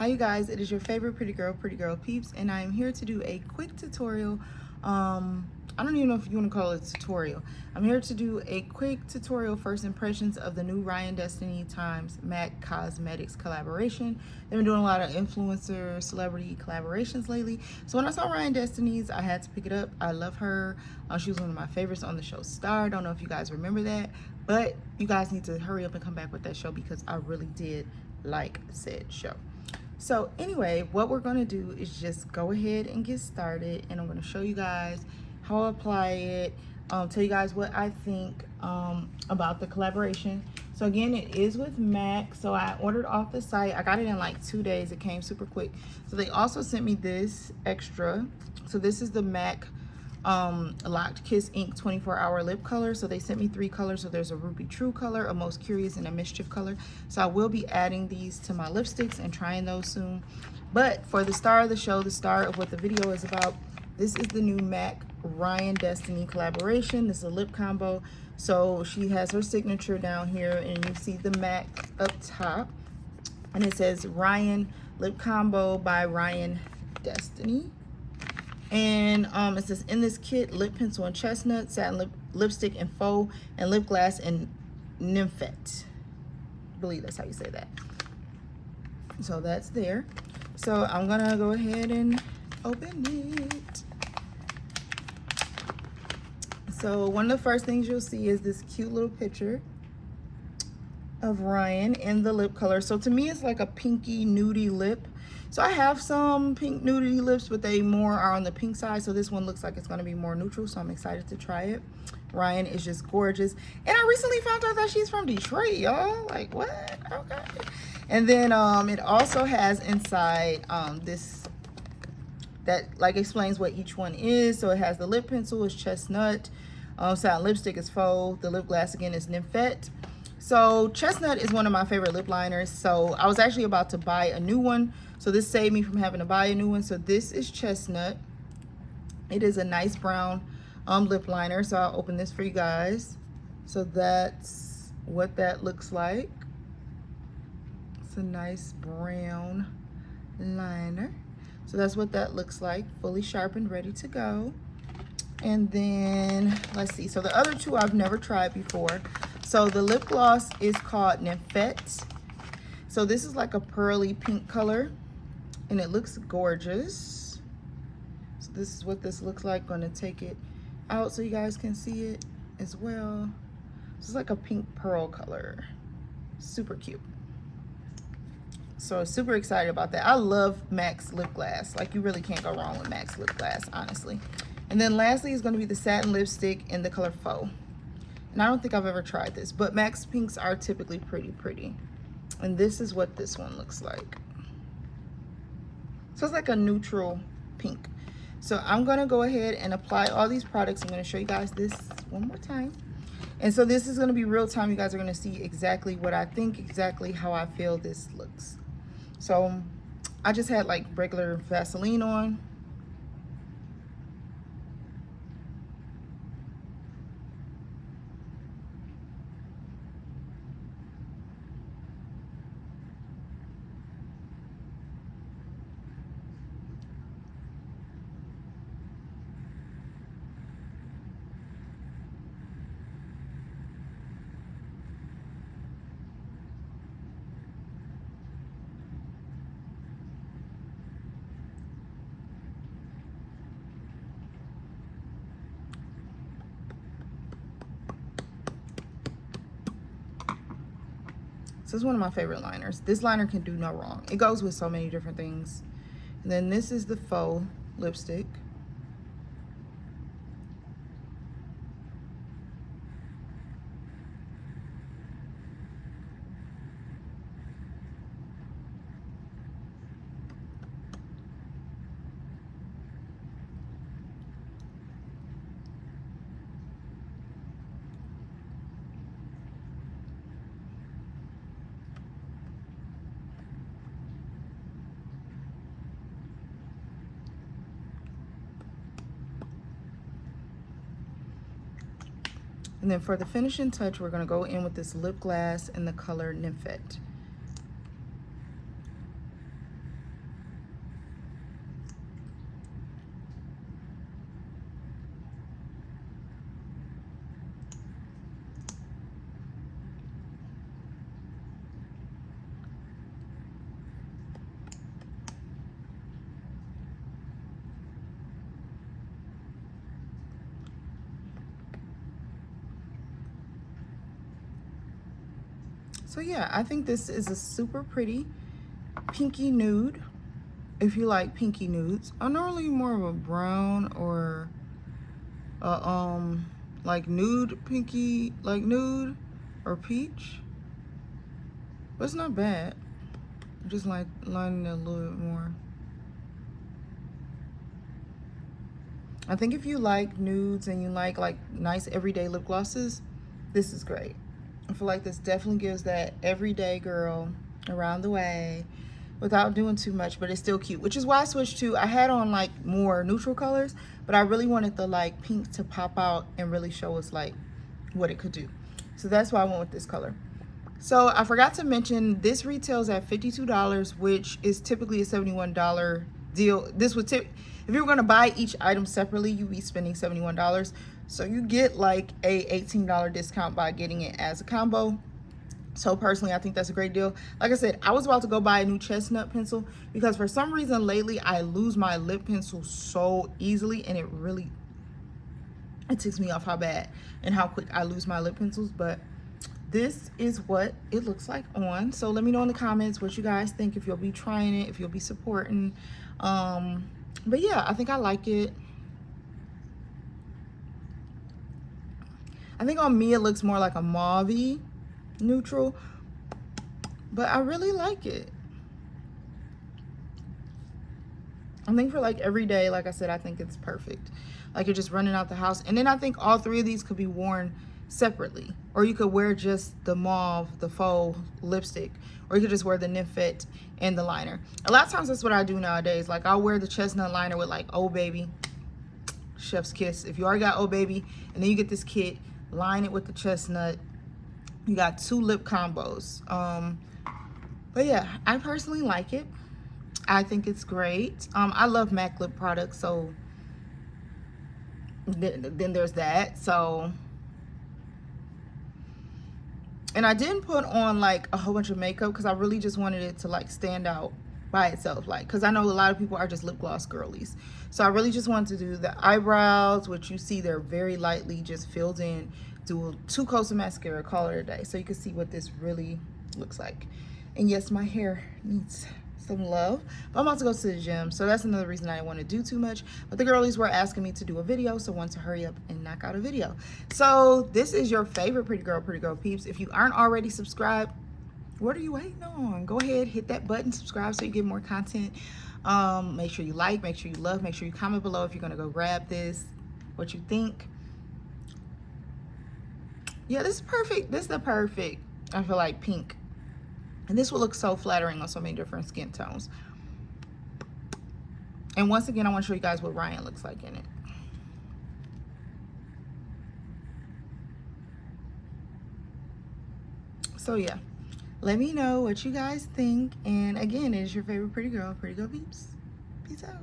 Hi you guys, it is your favorite pretty girl Peeps, and I am here to do a quick tutorial. I don't even know if you want to call it a tutorial. I'm here to do a quick tutorial first impressions of the new Ryan Destiny times MAC Cosmetics collaboration. They've been doing a lot of influencer celebrity collaborations lately, so when I saw Ryan Destiny's I had to pick it up. I love her. She was one of my favorites on the show Star. I don't know if you guys remember that, but you guys need to hurry up and come back with that show because I really did like said show. So anyway, what we're going to do is just go ahead and get started, and I'm going to show you guys how I apply it, tell you guys what I think about the collaboration. So again, it is with MAC. So I ordered off the site. I got it in like 2 days. It came super quick. So they also sent me this extra. So this is the MAC Locked Kiss Ink 24-hour lip color. So they sent me 3 colors. So there's a Ruby True color, a Most Curious, and a Mischief color. So I will be adding these to my lipsticks and trying those soon. But for the star of the show, the star of what the video is about, this is the new MAC Ryan Destiny collaboration. This is a lip combo. So she has her signature down here, and you see the MAC up top, and it says Ryan Lip Combo by Ryan Destiny. And it says, in this kit, lip pencil and chestnut, satin lipstick and faux, and lip gloss and nymphet. I believe that's how you say that. So that's there. So I'm gonna go ahead and open it. So one of the first things you'll see is this cute little picture of Ryan in the lip color. So to me, it's like a pinky nudie lip. So I have some pink nudie lips, but they more are on the pink side. So this one looks like it's going to be more neutral. So I'm excited to try it. Ryan is just gorgeous. And I recently found out that she's from Detroit, y'all. Like, what? Okay. And then it also has inside this that like explains what each one is. So it has the lip pencil is chestnut. Satin lipstick is faux. The lip gloss again is nymphet. So chestnut is one of my favorite lip liners. So I was actually about to buy a new one. So this saved me from having to buy a new one. So this is chestnut. It is a nice brown lip liner. So I'll open this for you guys. So that's what that looks like. It's a nice brown liner. So that's what that looks like, fully sharpened, ready to go. And then let's see. So the other two I've never tried before. So the lip gloss is called Nymphet. So this is like a pearly pink color, and it looks gorgeous. So this is what this looks like. Gonna take it out so you guys can see it as well. This is like a pink pearl color, super cute. So super excited about that. I love MAC's lip gloss. Like, you really can't go wrong with MAC's lip gloss, honestly. And then lastly is going to be the satin lipstick in the color faux. And I don't think I've ever tried this, but MAC's pinks are typically pretty. And this is what this one looks like. So it's like a neutral pink. So I'm going to go ahead and apply all these products. I'm going to show you guys this one more time. And so this is going to be real time. You guys are going to see exactly what I think, exactly how I feel this looks. So I just had like regular Vaseline on. This is one of my favorite liners. This liner can do no wrong. It goes with so many different things. And then this is the faux lipstick. And then for the finishing touch, we're going to go in with this lip gloss in the color Nymphet. So yeah, I think this is a super pretty pinky nude. If you like pinky nudes, I'm normally more of a brown or like nude pinky, like nude or peach. But it's not bad. I just like lining it a little bit more. I think if you like nudes and you like nice everyday lip glosses, this is great. I feel like this definitely gives that everyday girl around the way without doing too much, but it's still cute, which is why I switched to, I had on like more neutral colors, but I really wanted the like pink to pop out and really show us like what it could do. So that's why I went with this color. So I forgot to mention, this retails at $52, which is typically a $71 deal. This would if you were gonna buy each item separately, you'd be spending $71. So you get like a $18 discount by getting it as a combo. So personally, I think that's a great deal. Like I said, I was about to go buy a new chestnut pencil because for some reason lately I lose my lip pencil so easily, and it ticks me off how bad and how quick I lose my lip pencils. But this is what it looks like on. So let me know in the comments what you guys think, if you'll be trying it, if you'll be supporting. But yeah, I think I like it. I think on me it looks more like a mauve-y neutral, but I really like it. I think for like every day, like I said, I think it's perfect. Like you're just running out the house. And then I think all three of these could be worn separately, or you could wear just the mauve, the faux lipstick, or you could just wear the Nymphet and the liner. A lot of times that's what I do nowadays. Like I'll wear the chestnut liner with like Oh Baby, Chef's Kiss. If you already got Oh Baby, and then you get this kit, line it with the chestnut. You got 2 lip combos. But yeah, I personally like it. I think it's great. I love MAC lip products, so then there's that. So, and I didn't put on like a whole bunch of makeup because I really just wanted it to like stand out by itself, like, because I know a lot of people are just lip gloss girlies. So I really just wanted to do the eyebrows, which you see they're very lightly just filled in. Do 2 coats of mascara, call it a day, so you can see what this really looks like. And yes, my hair needs some love, but I'm about to go to the gym, so that's another reason I didn't want to do too much. But the girlies were asking me to do a video, so I wanted to hurry up and knock out a video. So this is your favorite pretty girl peeps. If you aren't already subscribed, what are you waiting on? Go ahead, hit that button, subscribe so you get more content. Make sure you like, make sure you love, make sure you comment below if you're gonna go grab this, what you think. Yeah, this is perfect. This is the perfect, I feel like, pink. And this will look so flattering on so many different skin tones. And once again, I want to show you guys what Ryan looks like in it. So yeah, let me know what you guys think. And again, it is your favorite pretty girl peeps. Peace out.